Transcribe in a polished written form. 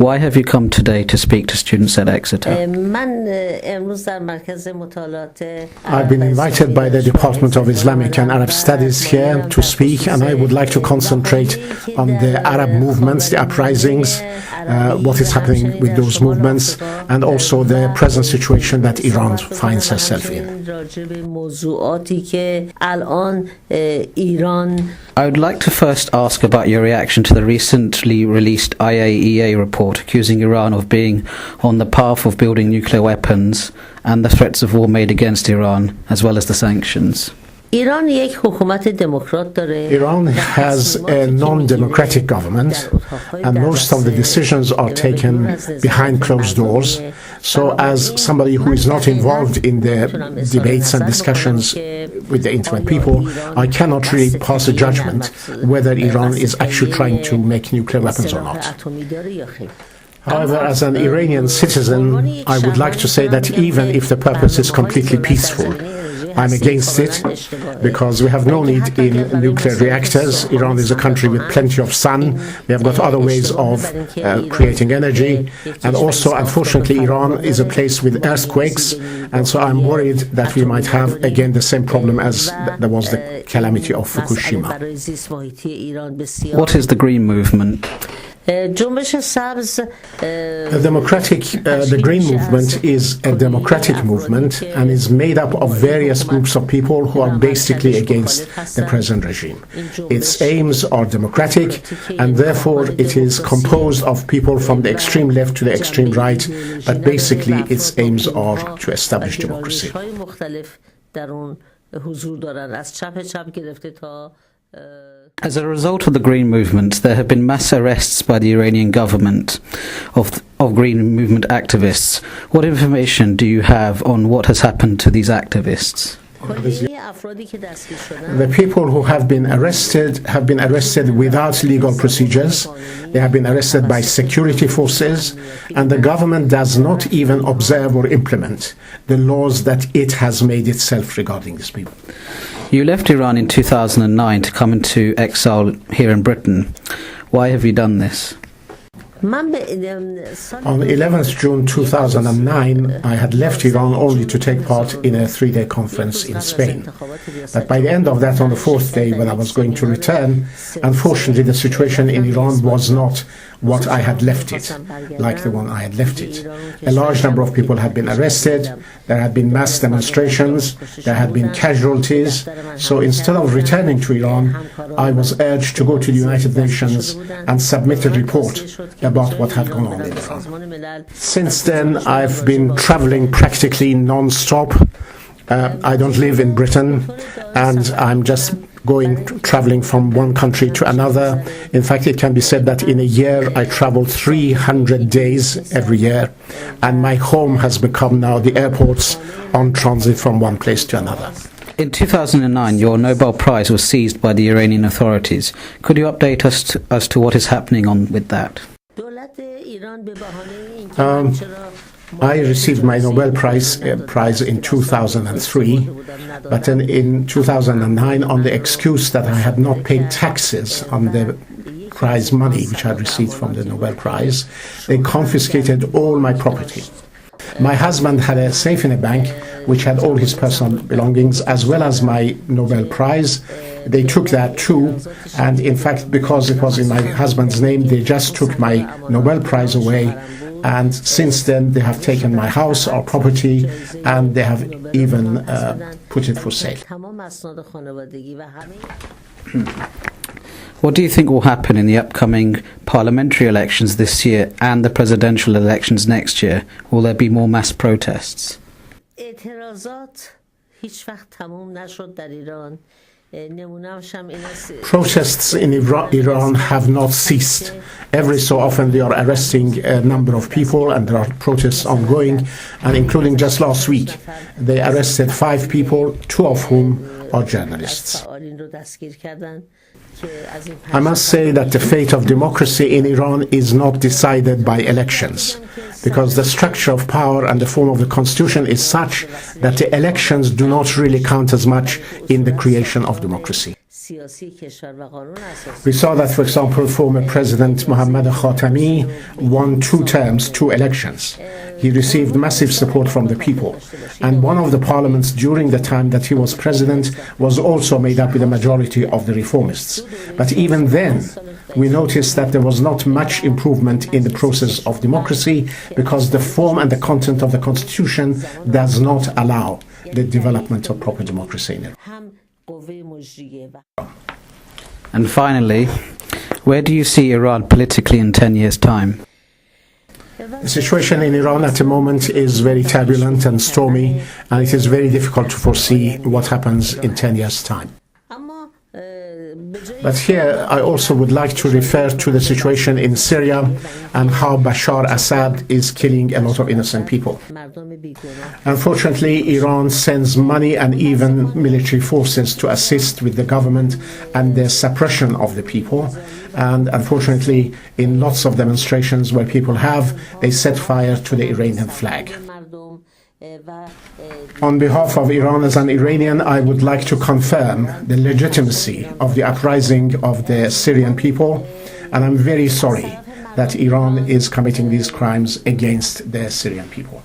Why have you come today to speak to students at Exeter? I've been invited by the Department of Islamic and Arab Studies here to speak, and I would like to concentrate on the Arab movements, the uprisings, what is happening with those movements, and also the present situation that Iran finds herself in. I would like to first ask about your reaction to the recently released IAEA report accusing Iran of being on the path of building nuclear weapons and the threats of war made against Iran, as well as the sanctions. Iran has a non-democratic government, and most of the decisions are taken behind closed doors. So as somebody who is not involved in the debates and discussions with the intimate people, I cannot really pass a judgment whether Iran is actually trying to make nuclear weapons or not. However, as an Iranian citizen, I would like to say that even if the purpose is completely peaceful, I'm against it, because we have no need in nuclear reactors. Iran is a country with plenty of sun. We have got other ways of creating energy. And also, unfortunately, Iran is a place with earthquakes. And so I'm worried that we might have, again, the same problem as there was the calamity of Fukushima. What is the Green Movement? The Green Movement is a democratic movement and is made up of various groups of people who are basically against the present regime. Its aims are democratic, and therefore it is composed of people from the extreme left to the extreme right, but basically its aims are to establish democracy. As a result of the Green Movement, there have been mass arrests by the Iranian government of Green Movement activists. What information do you have on what has happened to these activists? The people who have been arrested without legal procedures. They have been arrested by security forces, and the government does not even observe or implement the laws that it has made itself regarding these people. You left Iran in 2009 to come into exile here in Britain. Why have you done this? On 11th June 2009, I had left Iran only to take part in a 3-day conference in Spain. But by the end of that, on the 4th day, when I was going to return, unfortunately the situation in Iran was not what I had left it, like the one I had left it. A large number of people had been arrested, there had been mass demonstrations, there had been casualties. So instead of returning to Iran, I was urged to go to the United Nations and submit a report about what had gone on in Iran. Since then, I've been traveling practically non-stop. I don't live in Britain, and I'm just traveling from one country to another. In fact, it can be said that in a year I travel 300 days every year, and my home has become now the airports on transit from one place to another. In 2009, your Nobel Prize was seized by the Iranian authorities. Could you update us as to what is happening with that? I received my Nobel Prize in 2003, but then in 2009, on the excuse that I had not paid taxes on the prize money which I had received from the Nobel Prize, they confiscated all my property. My husband had a safe in a bank which had all his personal belongings as well as my Nobel Prize. They took that too, and in fact, because it was in my husband's name, they just took my Nobel Prize away. And since then, they have taken my house, our property, and they have even put it for sale. What do you think will happen in the upcoming parliamentary elections this year and the presidential elections next year? Will there be more mass protests? Protests in Iran have not ceased. Every so often they are arresting a number of people, and there are protests ongoing, and including just last week they arrested 5 people, 2 of whom are journalists. I must say that the fate of democracy in Iran is not decided by elections, because the structure of power and the form of the constitution is such that the elections do not really count as much in the creation of democracy. We saw that, for example, former President Mohammad Khatami won 2 terms, 2 elections. He received massive support from the people. And one of the parliaments during the time that he was president was also made up with a majority of the reformists. But even then, we noticed that there was not much improvement in the process of democracy because the form and the content of the constitution does not allow the development of proper democracy in Iran. And finally, where do you see Iran politically in 10 years' time? The situation in Iran at the moment is very turbulent and stormy, and it is very difficult to foresee what happens in 10 years' time. But here I also would like to refer to the situation in Syria and how Bashar Assad is killing a lot of innocent people. Unfortunately, Iran sends money and even military forces to assist with the government and the suppression of the people. And unfortunately, in lots of demonstrations where people they set fire to the Iranian flag. On behalf of Iran as an Iranian, I would like to confirm the legitimacy of the uprising of the Syrian people, and I'm very sorry that Iran is committing these crimes against the Syrian people.